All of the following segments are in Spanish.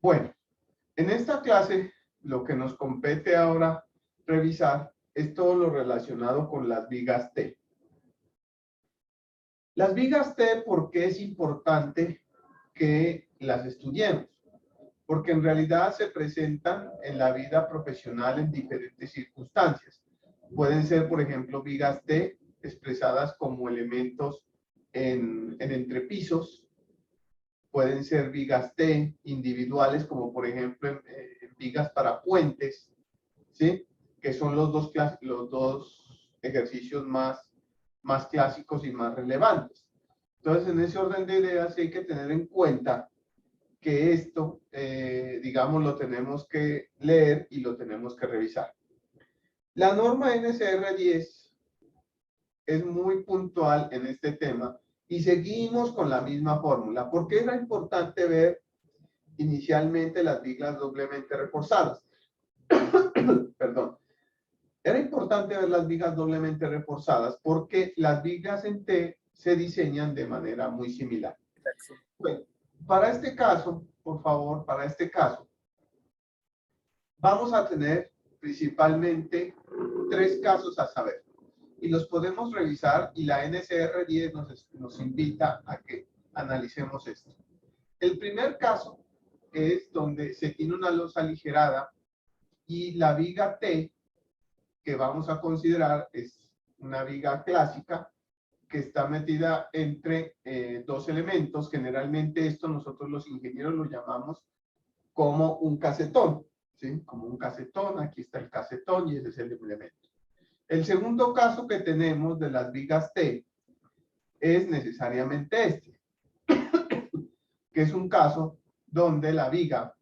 Bueno, en esta clase lo que nos compete ahora revisar es todo lo relacionado con las vigas T. Las vigas T, ¿por qué es importante que las estudiemos? Porque en realidad se presentan en la vida profesional en diferentes circunstancias. Pueden ser, por ejemplo, vigas T expresadas como elementos en entrepisos. Pueden ser vigas T individuales, como por ejemplo en vigas para puentes, ¿sí? Que son los dos ejercicios más clásicos y más relevantes. Entonces, en ese orden de ideas hay que tener en cuenta que esto, digamos, lo tenemos que leer y lo tenemos que revisar. La norma NCR 10 es muy puntual en este tema y seguimos con la misma fórmula. ¿Por qué era importante ver inicialmente las vigas doblemente reforzadas? Perdón. Era importante ver las vigas doblemente reforzadas porque las vigas en T se diseñan de manera muy similar. Bueno, para este caso, por favor, para este caso, vamos a tener principalmente 3 casos a saber. Y los podemos revisar y la NCR 10 nos invita a que analicemos esto. El primer caso es donde se tiene una losa aligerada y la viga T que vamos a considerar es una viga clásica que está metida entre dos elementos. Generalmente esto nosotros los ingenieros lo llamamos como un casetón, ¿sí? Como un casetón, aquí está el casetón y ese es el elemento. El segundo caso que tenemos de las vigas T es necesariamente este, que es un caso donde la viga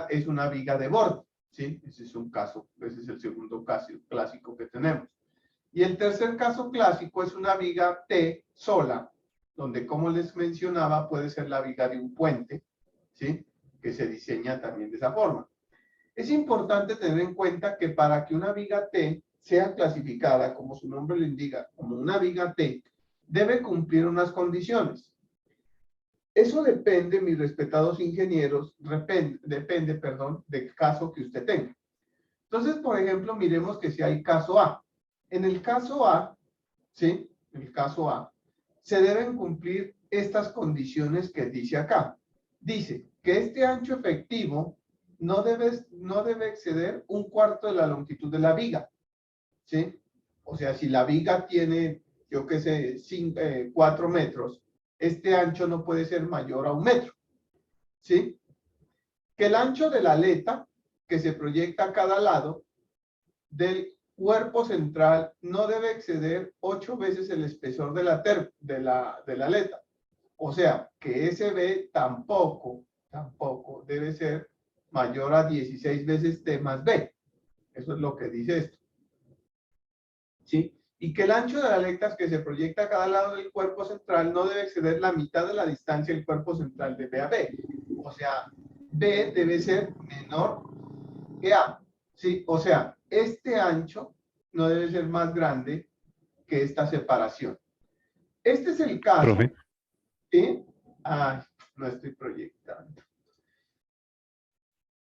es una viga de borde, ¿sí? Ese es un caso, ese es el segundo caso clásico que tenemos. Y el tercer caso clásico es una viga T sola, donde, como les mencionaba, puede ser la viga de un puente, ¿sí? Que se diseña también de esa forma. Es importante tener en cuenta que para que una viga T sea clasificada, como su nombre lo indica, como una viga T, debe cumplir unas condiciones. Eso depende, mis respetados ingenieros, depende, del caso que usted tenga. Entonces, por ejemplo, miremos que si hay caso A. En el caso A, ¿sí? En el caso A, se deben cumplir estas condiciones que dice acá. Dice que este ancho efectivo no debe exceder 1/4 de la longitud de la viga, ¿sí? O sea, si la viga tiene, yo qué sé, 4 metros, este ancho no puede ser mayor a 1 metro, ¿sí? Que el ancho de la aleta que se proyecta a cada lado del cuerpo central no debe exceder 8 veces el espesor de la aleta. O sea, que ese B tampoco debe ser mayor a 16 veces T más B. Eso es lo que dice esto. ¿Sí? Y que el ancho de la aleta que se proyecta a cada lado del cuerpo central no debe exceder la mitad de la distancia del cuerpo central de B a B. O sea, B debe ser menor que A. ¿Sí? O sea, este ancho no debe ser más grande que esta separación. Este es el caso. Profe. ¿Sí? Ay, no estoy proyectando.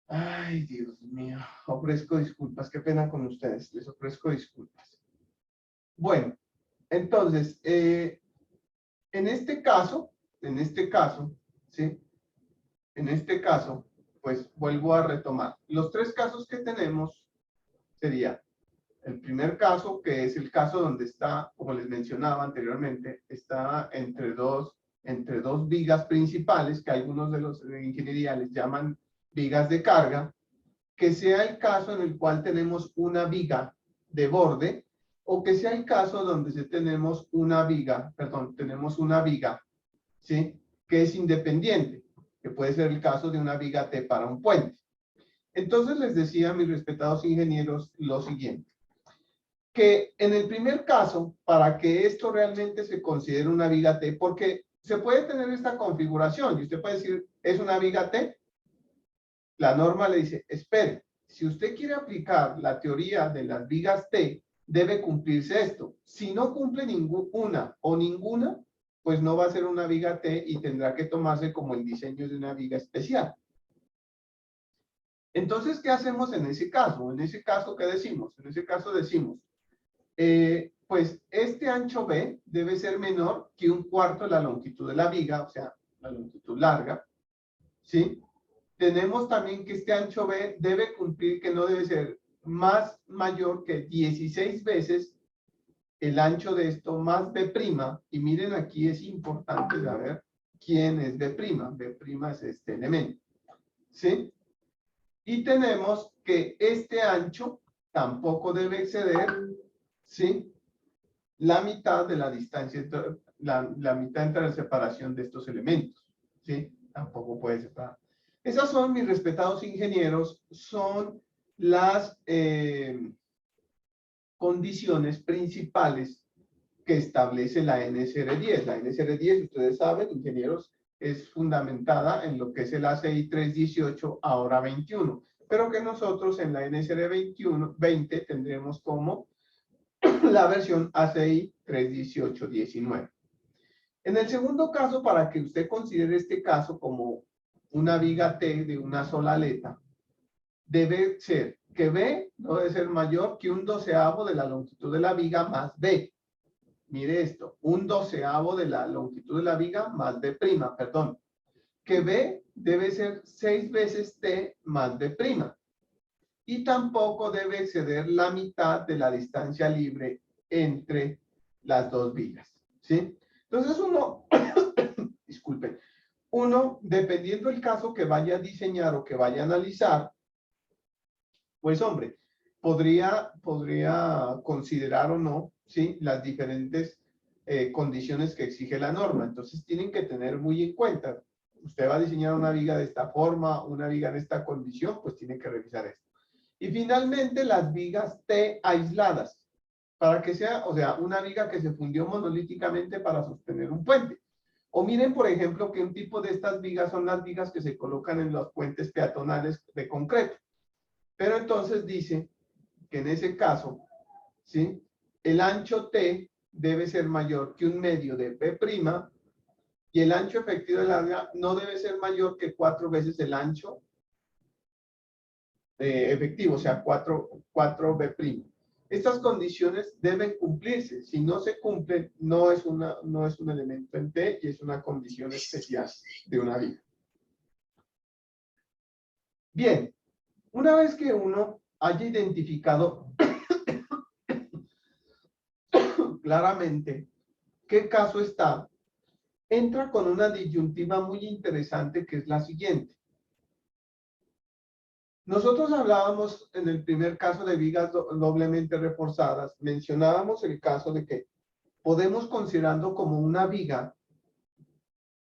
Ay, Dios mío. Ofrezco disculpas. Qué pena con ustedes. Les ofrezco disculpas. Bueno, entonces, en este caso, ¿sí? En este caso, pues vuelvo a retomar. Los 3 casos que tenemos sería el primer caso, que es el caso donde está, como les mencionaba anteriormente, está entre dos vigas principales, que algunos de los de ingeniería les llaman vigas de carga, que sea el caso en el cual tenemos una viga de borde, o que sea el caso donde tenemos una viga, ¿sí? Que es independiente, que puede ser el caso de una viga T para un puente. Entonces les decía a mis respetados ingenieros lo siguiente, que en el primer caso, para que esto realmente se considere una viga T, porque se puede tener esta configuración y usted puede decir, ¿es una viga T? La norma le dice, espere, si usted quiere aplicar la teoría de las vigas T, debe cumplirse esto. Si no cumple ninguna, pues no va a ser una viga T y tendrá que tomarse como el diseño de una viga especial. Entonces, ¿qué hacemos en ese caso? En ese caso, ¿qué decimos? En ese caso decimos, pues este ancho B debe ser menor que 1/4 de la longitud de la viga, o sea, la longitud larga, ¿sí? Tenemos también que este ancho B debe cumplir que no debe ser mayor que 16 veces el ancho de esto más B', y miren aquí es importante saber quién es B'. B' es este elemento, ¿sí? Y tenemos que este ancho tampoco debe exceder, ¿sí?, la mitad de la distancia, la mitad entre la separación de estos elementos, ¿sí? Tampoco puede separar. Esas son, mis respetados ingenieros, son las condiciones principales que establece la NSR 10. La NSR 10, ustedes saben, ingenieros, es fundamentada en lo que es el ACI 318, ahora 21, pero que nosotros en la NSR 20 tendremos como la versión ACI 318-19. En el segundo caso, para que usted considere este caso como una viga T de una sola aleta, debe ser que B no debe ser mayor que 1/12 de la longitud de la viga más B. Mire esto, 1/12 de la longitud de la viga más B', perdón. Que B debe ser 6 veces T más B'. Y tampoco debe exceder la mitad de la distancia libre entre las dos vigas, ¿sí? Entonces uno, disculpen, uno, dependiendo del caso que vaya a diseñar o que vaya a analizar, pues hombre, podría considerar o no, ¿sí?, las diferentes condiciones que exige la norma. Entonces tienen que tener muy en cuenta. Usted va a diseñar una viga de esta forma, una viga de esta condición, pues tiene que revisar esto. Y finalmente las vigas T aisladas, para que sea, o sea, una viga que se fundió monolíticamente para sostener un puente. O miren, por ejemplo, que un tipo de estas vigas son las vigas que se colocan en los puentes peatonales de concreto. Pero entonces dice que en ese caso, ¿sí?, el ancho T debe ser mayor que 1/2 de B', y el ancho efectivo de la viga no debe ser mayor que 4 veces el ancho efectivo, o sea, 4 B'. Estas condiciones deben cumplirse. Si no se cumplen, no es un elemento en T y es una condición especial de una viga. Bien, una vez que uno haya identificado claramente qué caso está, entra con una disyuntiva muy interesante, que es la siguiente. Nosotros hablábamos en el primer caso de vigas doblemente reforzadas, mencionábamos el caso de que podemos considerando como una viga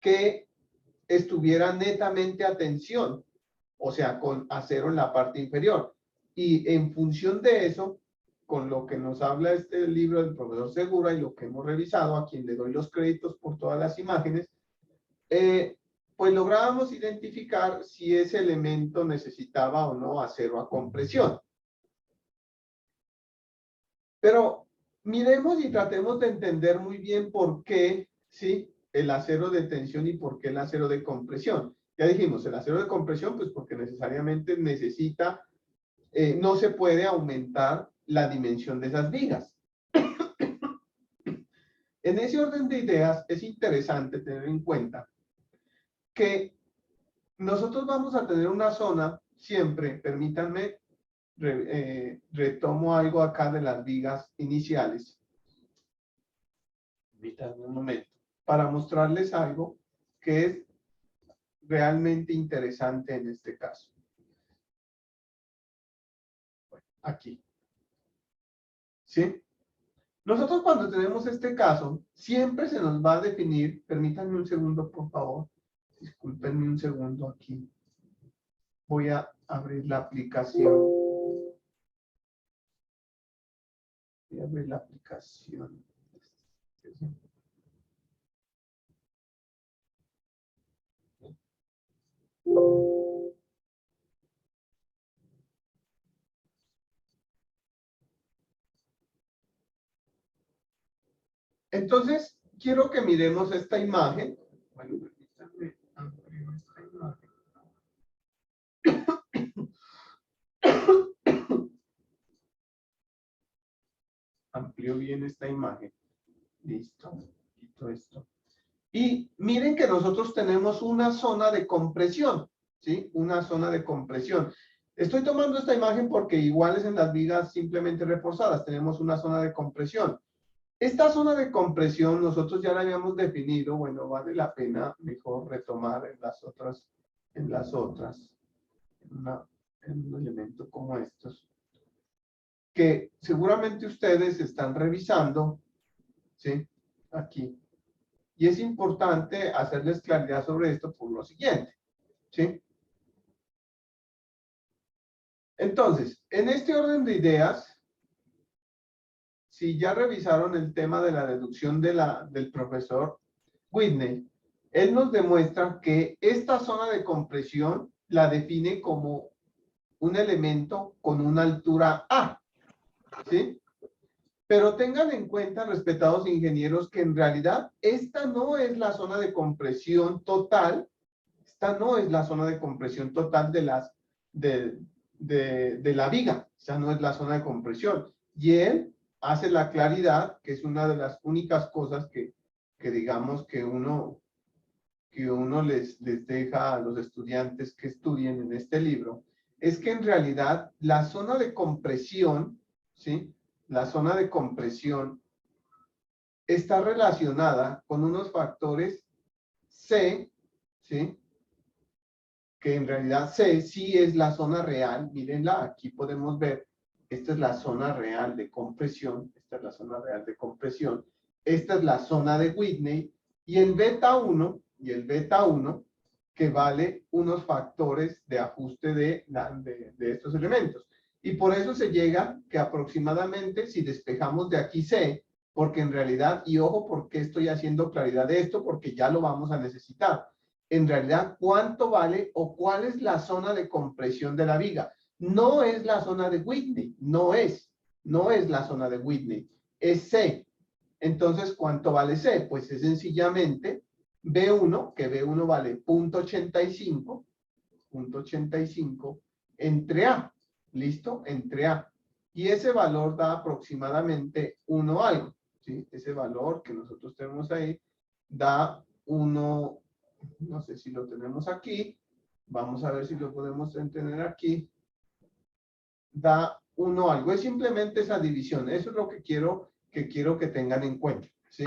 que estuviera netamente a tensión, o sea, con acero en la parte inferior. Y en función de eso, con lo que nos habla este libro del profesor Segura y lo que hemos revisado, a quien le doy los créditos por todas las imágenes, pues lográbamos identificar si ese elemento necesitaba o no acero a compresión. Pero miremos y tratemos de entender muy bien por qué, ¿sí?, el acero de tensión y por qué el acero de compresión. Ya dijimos, el acero de compresión, pues porque necesariamente necesita, no se puede aumentar la dimensión de esas vigas. En ese orden de ideas, es interesante tener en cuenta que nosotros vamos a tener una zona siempre, permítanme, retomo algo acá de las vigas iniciales. Permítanme un momento, para mostrarles algo que es realmente interesante en este caso. Bueno, aquí. ¿Sí? Nosotros cuando tenemos este caso, siempre se nos va a definir, permítanme un segundo, por favor. Discúlpenme un segundo aquí. Voy a abrir la aplicación. Voy a abrir la aplicación. Entonces, quiero que miremos esta imagen. Bueno, permítanme amplio esta imagen. Amplio bien esta imagen. Listo. Quito esto. Y miren que nosotros tenemos una zona de compresión, ¿sí? Una zona de compresión. Estoy tomando esta imagen porque igual es en las vigas simplemente reforzadas. Tenemos una zona de compresión. Esta zona de compresión nosotros ya la habíamos definido. Bueno, vale la pena mejor retomar en las otras, en un elemento como estos, que seguramente ustedes están revisando, ¿sí? Aquí. Y es importante hacerles claridad sobre esto por lo siguiente, ¿sí? Entonces, en este orden de ideas, si ya revisaron el tema de la deducción del profesor Whitney, él nos demuestra que esta zona de compresión la define como un elemento con una altura A, ¿sí? Pero tengan en cuenta, respetados ingenieros, que en realidad esta no es la zona de compresión total. Esta no es la zona de compresión total de la viga. Esta no es la zona de compresión. Y él hace la claridad, que es una de las únicas cosas que digamos que uno les deja a los estudiantes que estudien en este libro, es que en realidad la zona de compresión, ¿sí? La zona de compresión está relacionada con unos factores C, ¿sí? Que en realidad C sí es la zona real. Mírenla, aquí podemos ver, esta es la zona real de compresión, esta es la zona real de compresión, esta es la zona de Whitney, y el beta 1, que vale unos factores de ajuste de estos elementos. Y por eso se llega que aproximadamente, si despejamos de aquí C, porque en realidad, y ojo, ¿por qué estoy haciendo claridad de esto? Porque ya lo vamos a necesitar. En realidad, ¿cuánto vale o cuál es la zona de compresión de la viga? No es la zona de Whitney, no es la zona de Whitney, es C. Entonces, ¿cuánto vale C? Pues es sencillamente B1, que B1 vale 0.85 entre A, ¿listo? Entre A. Y ese valor da aproximadamente 1 algo, ¿sí? Ese valor que nosotros tenemos ahí da 1, no sé si lo tenemos aquí, vamos a ver si lo podemos tener aquí, da 1 algo, es simplemente esa división, eso es lo que quiero que tengan en cuenta, ¿sí?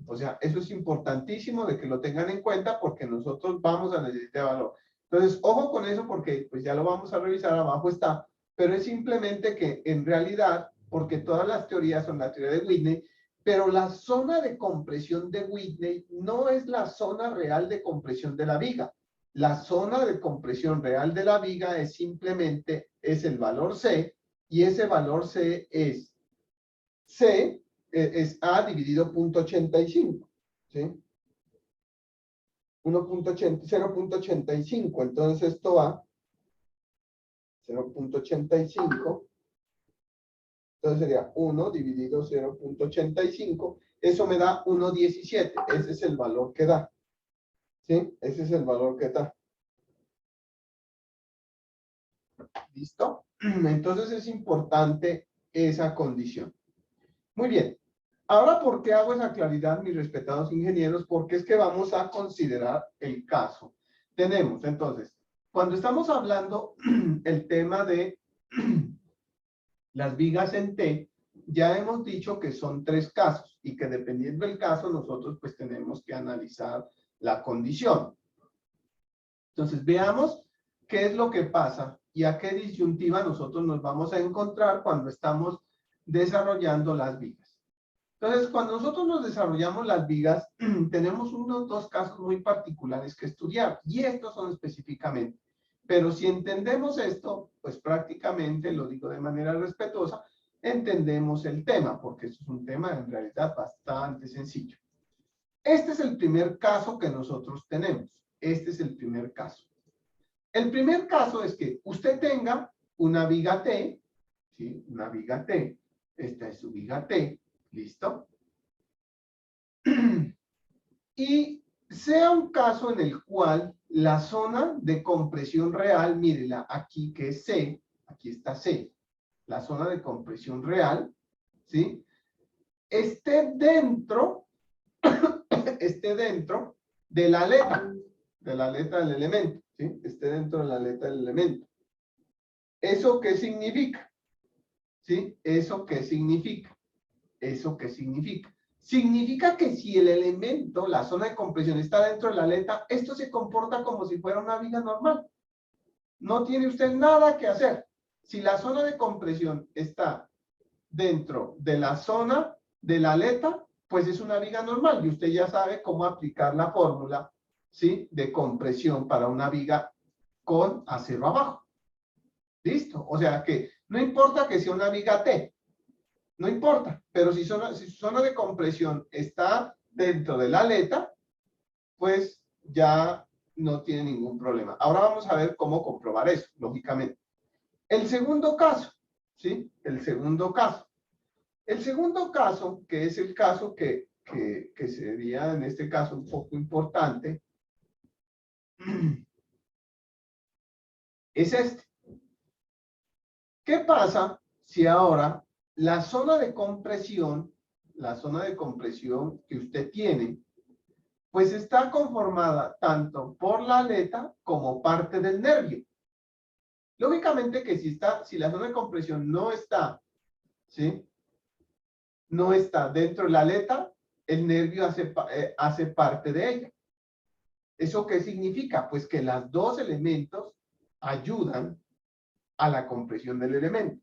O sea, eso es importantísimo de que lo tengan en cuenta porque nosotros vamos a necesitar valor. Entonces, ojo con eso porque pues ya lo vamos a revisar, abajo está, pero es simplemente que en realidad, porque todas las teorías son la teoría de Whitney, pero la zona de compresión de Whitney no es la zona real de compresión de la viga. La zona de compresión real de la viga es simplemente, es el valor C, y ese valor C es A dividido 0.85, ¿sí? 0.85, entonces esto va 0.85, entonces sería 1 dividido 0.85, eso me da 1.17, ese es el valor que da, ¿sí? Ese es el valor que da. ¿Listo? Entonces es importante esa condición. Muy bien. Ahora, ¿por qué hago esa claridad, mis respetados ingenieros? Porque es que vamos a considerar el caso. Tenemos, entonces, cuando estamos hablando el tema de las vigas en T, ya hemos dicho que son 3 casos y que dependiendo del caso, nosotros pues tenemos que analizar la condición. Entonces, veamos qué es lo que pasa y a qué disyuntiva nosotros nos vamos a encontrar cuando estamos desarrollando las vigas. Entonces, cuando nosotros nos desarrollamos las vigas, tenemos unos 2 casos muy particulares que estudiar, y estos son específicamente. Pero si entendemos esto, pues prácticamente, lo digo de manera respetuosa, entendemos el tema, porque esto es un tema en realidad bastante sencillo. Este es el primer caso que nosotros tenemos. Este es el primer caso. El primer caso es que usted tenga una viga T, ¿sí? Una viga T. Esta es su viga T. ¿Listo? y sea un caso en el cual la zona de compresión real, mírela aquí que es C, aquí está C, la zona de compresión real, ¿sí? Esté dentro de la aleta del elemento, ¿sí? Esté dentro de la aleta del elemento. ¿Eso qué significa? ¿Sí? ¿Eso qué significa? ¿Eso qué significa? Significa que si el elemento, la zona de compresión está dentro de la aleta, esto se comporta como si fuera una viga normal. No tiene usted nada que hacer. Si la zona de compresión está dentro de la zona de la aleta, pues es una viga normal y usted ya sabe cómo aplicar la fórmula, ¿sí? De compresión para una viga con acero abajo. ¿Listo? O sea que no importa que sea una viga T, no importa, pero si su zona de compresión está dentro de la aleta, pues ya no tiene ningún problema. Ahora vamos a ver cómo comprobar eso, lógicamente. El segundo caso, ¿sí? El segundo caso. El segundo caso, que es el caso que sería en este caso un poco importante, es este. ¿Qué pasa si ahora la zona de compresión que usted tiene, pues está conformada tanto por la aleta como parte del nervio? Lógicamente que si la zona de compresión no está, ¿sí? No está dentro de la aleta, el nervio hace parte de ella. ¿Eso qué significa? Pues que los dos elementos ayudan a la compresión del elemento.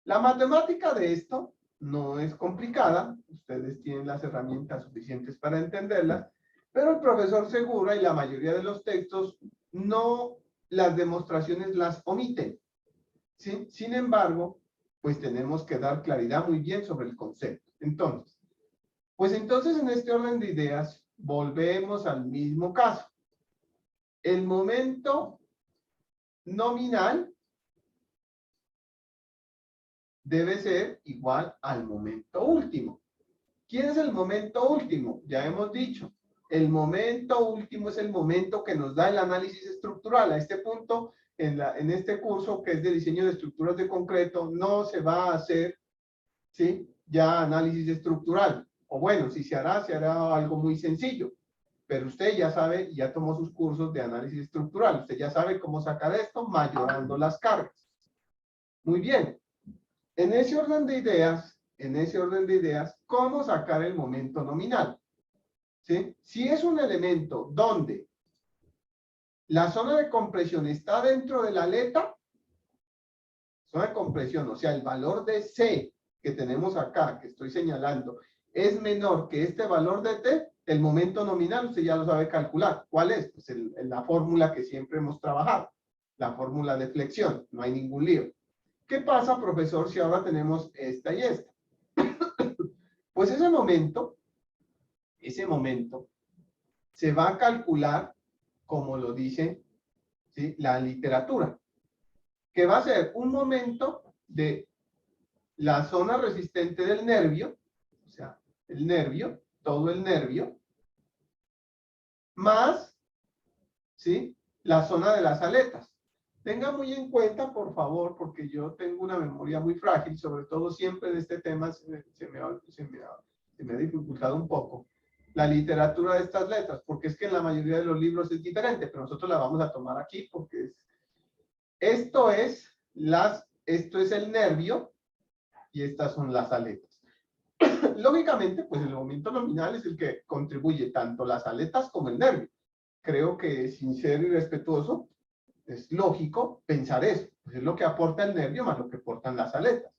La matemática de esto no es complicada, ustedes tienen las herramientas suficientes para entenderla, pero el profesor Segura y la mayoría de los textos no, las demostraciones las omiten, ¿sí? Sin embargo, pues tenemos que dar claridad muy bien sobre el concepto. Entonces en este orden de ideas, volvemos al mismo caso. El momento nominal debe ser igual al momento último. ¿Quién es el momento último? Ya hemos dicho, el momento último es el momento que nos da el análisis estructural. A este punto, en este curso que es de diseño de estructuras de concreto, no se va a hacer, ¿sí? Ya análisis estructural. O bueno, si se hará algo muy sencillo. Pero usted ya sabe, ya tomó sus cursos de análisis estructural. Usted ya sabe cómo sacar esto mayorando las cargas. Muy bien. En ese orden de ideas, ¿cómo sacar el momento nominal? ¿Sí? Si es un elemento donde la zona de compresión está dentro de la aleta, zona de compresión, o sea, el valor de C que tenemos acá, que estoy señalando, es menor que este valor de T, el momento nominal usted ya lo sabe calcular. ¿Cuál es? Pues la fórmula que siempre hemos trabajado, la fórmula de flexión, no hay ningún lío. ¿Qué pasa, profesor, si ahora tenemos esta y esta? Pues ese momento se va a calcular como lo dice, ¿sí? La literatura, que va a ser un momento de la zona resistente del nervio, o sea, el nervio, todo el nervio, más, ¿sí? La zona de las aletas. Tenga muy en cuenta, por favor, porque yo tengo una memoria muy frágil, sobre todo siempre de este tema se me ha dificultado un poco la literatura de estas letras, porque es que en la mayoría de los libros es diferente, pero nosotros la vamos a tomar aquí porque esto es el nervio y estas son las aletas. Lógicamente, pues el momento nominal es el que contribuye tanto las aletas como el nervio. Creo que sin ser irrespetuoso, es lógico pensar eso. Pues es lo que aporta el nervio más lo que aportan las aletas.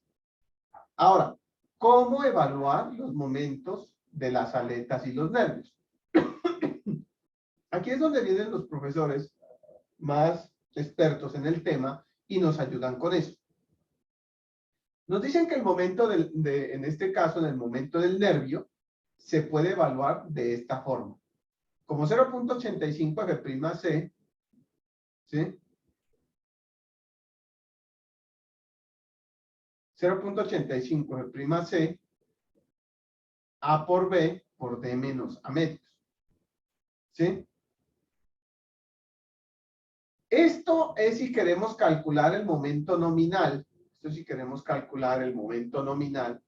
Ahora, ¿cómo evaluar los momentos de las aletas y los nervios? Aquí es donde vienen los profesores más expertos en el tema y nos ayudan con eso. Nos dicen que el momento en este caso, en el momento del nervio, se puede evaluar de esta forma. Como 0.85 F'C, ¿sí? 0.85 F'C, A por B por D menos A medios. ¿Sí? Esto es si queremos calcular el momento nominal. Esto es si queremos calcular el momento nominal.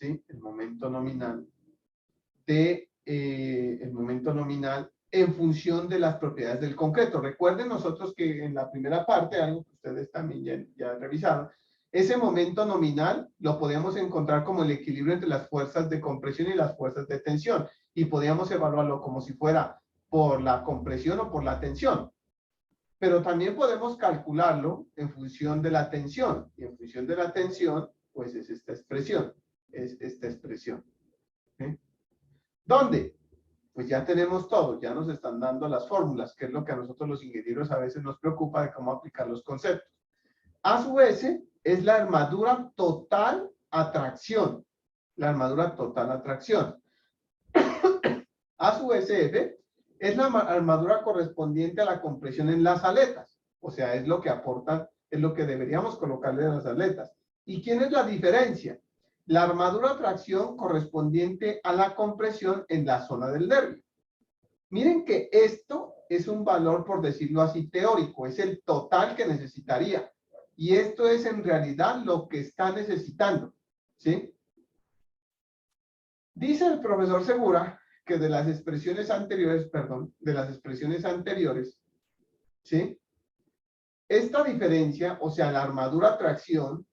¿Sí? El momento nominal el momento nominal en función de las propiedades del concreto. Recuerden nosotros que en la primera parte, algo que ustedes también ya revisaron, ese momento nominal lo podíamos encontrar como el equilibrio entre las fuerzas de compresión y las fuerzas de tensión, y podíamos evaluarlo como si fuera por la compresión o por la tensión. Pero también podemos calcularlo en función de la tensión, y en función de la tensión, pues es esta expresión, ¿sí? ¿Dónde? Pues ya tenemos todo, ya nos están dando las fórmulas, que es lo que a nosotros los ingenieros a veces nos preocupa de cómo aplicar los conceptos. A su vez, es la armadura total atracción. La armadura total atracción. A su vez, F es la armadura correspondiente a la compresión en las aletas. O sea, es lo que aportan, es lo que deberíamos colocarle a las aletas. ¿Y quién es la diferencia? La armadura tracción correspondiente a la compresión en la zona del nervio. Miren que esto es un valor, por decirlo así, teórico, es el total que necesitaría. Y esto es en realidad lo que está necesitando, ¿sí? Dice el profesor Segura que de las expresiones anteriores, ¿sí? Esta diferencia, o sea, la armadura tracción,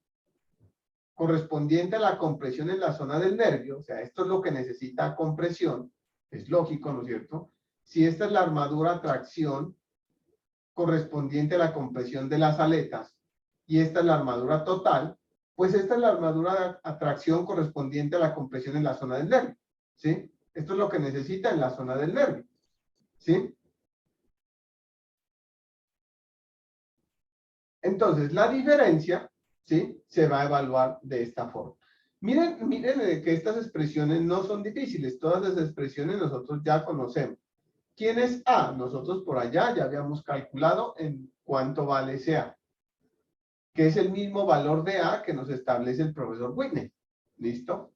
correspondiente a la compresión en la zona del nervio, o sea, esto es lo que necesita compresión, es lógico, ¿no es cierto? Si esta es la armadura tracción correspondiente a la compresión de las aletas, y esta es la armadura total, pues esta es la armadura de atracción correspondiente a la compresión en la zona del nervio, ¿sí? Esto es lo que necesita en la zona del nervio, ¿sí? Entonces, la diferencia, ¿sí? Se va a evaluar de esta forma. Miren que estas expresiones no son difíciles. Todas las expresiones nosotros ya conocemos. ¿Quién es A? Nosotros por allá ya habíamos calculado en cuánto vale ese A, que es el mismo valor de A que nos establece el profesor Whitney. ¿Listo?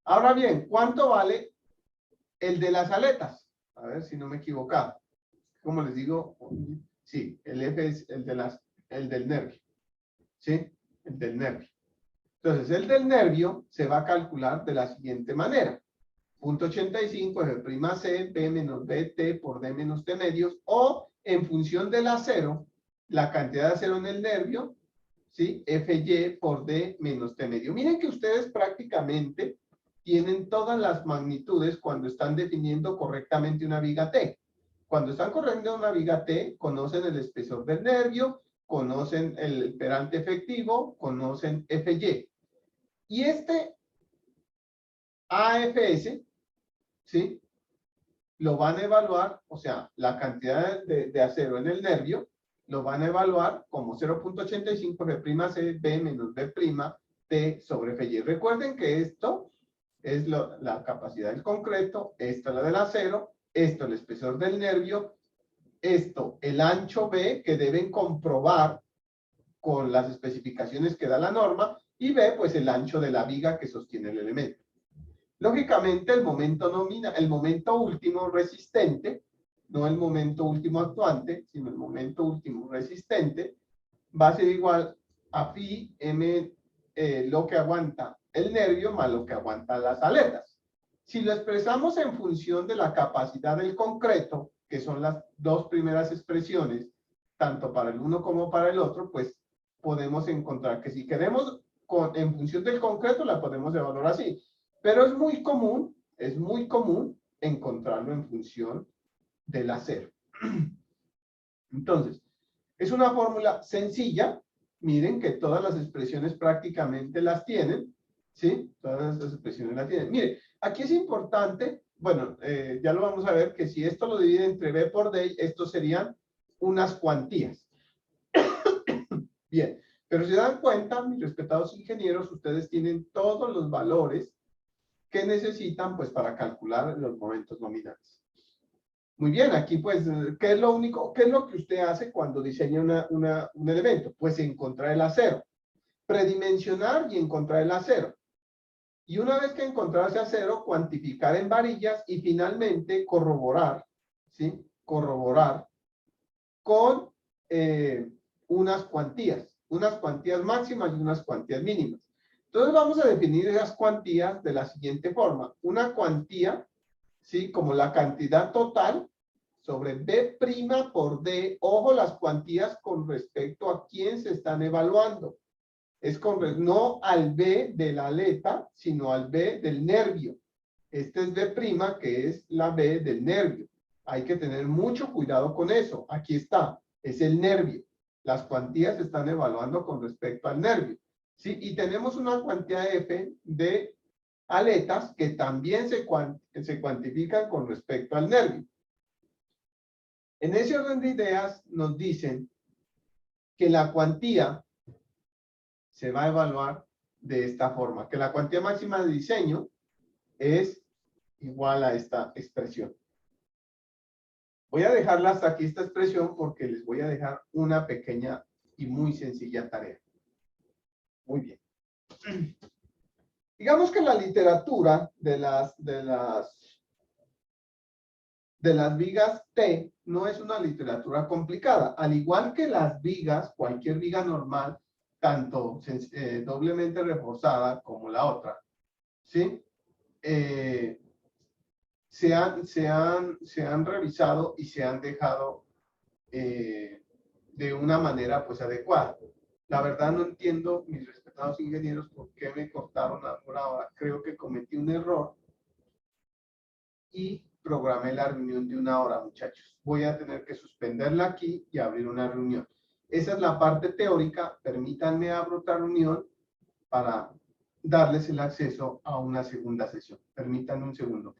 Ahora bien, ¿cuánto vale el de las aletas? A ver si no me he equivocado. Como les digo, sí, el F es el del nervio. ¿Sí? El del nervio. Entonces, el del nervio se va a calcular de la siguiente manera. 0.85 F' B menos BT por D menos T medios, o en función del acero, la cantidad de acero en el nervio, ¿sí? FY por D menos T medio. Miren que ustedes prácticamente tienen todas las magnitudes cuando están definiendo correctamente una viga T. Cuando están corriendo una viga T, conocen el espesor del nervio, conocen el perante efectivo, conocen FY. Y este AFS, ¿sí? Lo van a evaluar, o sea, la cantidad de acero en el nervio, lo van a evaluar como 0.85 F'C B menos B' T sobre FY. Recuerden que esto es la capacidad del concreto, esta la del acero, esto el espesor del nervio, esto el ancho B que deben comprobar con las especificaciones que da la norma, y B pues el ancho de la viga que sostiene el elemento. Lógicamente el momento último resistente, no el momento último actuante, sino el momento último resistente, va a ser igual a phi m, lo que aguanta el nervio más lo que aguanta las aletas. Si lo expresamos en función de la capacidad del concreto, que son las dos primeras expresiones, tanto para el uno como para el otro, pues podemos encontrar que si queremos en función del concreto, la podemos evaluar así. Pero es muy común encontrarlo en función del acero. Entonces, es una fórmula sencilla. Miren que todas las expresiones prácticamente las tienen, ¿sí? Todas las expresiones las tienen. Miren, aquí es importante, bueno, ya lo vamos a ver, que si esto lo divide entre B por D, estos serían unas cuantías. Bien, pero si se dan cuenta, mis respetados ingenieros, ustedes tienen todos los valores que necesitan pues para calcular los momentos nominales. Muy bien, aquí pues, ¿qué es lo que usted hace cuando diseña un elemento? Pues encontrar el acero, predimensionar y encontrar el acero. Y una vez que encontrar ese acero, cuantificar en varillas y finalmente corroborar ¿sí? Corroborar con unas cuantías máximas y unas cuantías mínimas. Entonces vamos a definir esas cuantías de la siguiente forma. Una cuantía, ¿sí? Como la cantidad total sobre B' por D. Ojo, las cuantías con respecto a quién se están evaluando. Es no al B de la aleta, sino al B del nervio. Este es B', que es la B del nervio. Hay que tener mucho cuidado con eso. Aquí está, es el nervio. Las cuantías se están evaluando con respecto al nervio. ¿Sí? Y tenemos una cuantía F de aletas que también se cuantifican con respecto al nervio. En ese orden de ideas nos dicen que la cuantía se va a evaluar de esta forma, que la cuantía máxima de diseño es igual a esta expresión. Voy a dejarla hasta aquí esta expresión porque les voy a dejar una pequeña y muy sencilla tarea. Muy bien. Digamos que la literatura de las vigas T no es una literatura complicada. Al igual que las vigas, cualquier viga normal, tanto doblemente reforzada como la otra, ¿sí? Se han revisado y se han dejado de una manera pues adecuada. La verdad no entiendo, mis respetados ingenieros, por qué me cortaron ahora. Creo que cometí un error y programé la reunión de 1 hora, muchachos. Voy a tener que suspenderla aquí y abrir una reunión. Esa es la parte teórica. Permítanme abrir otra reunión para darles el acceso a una segunda sesión. Permítanme un segundo.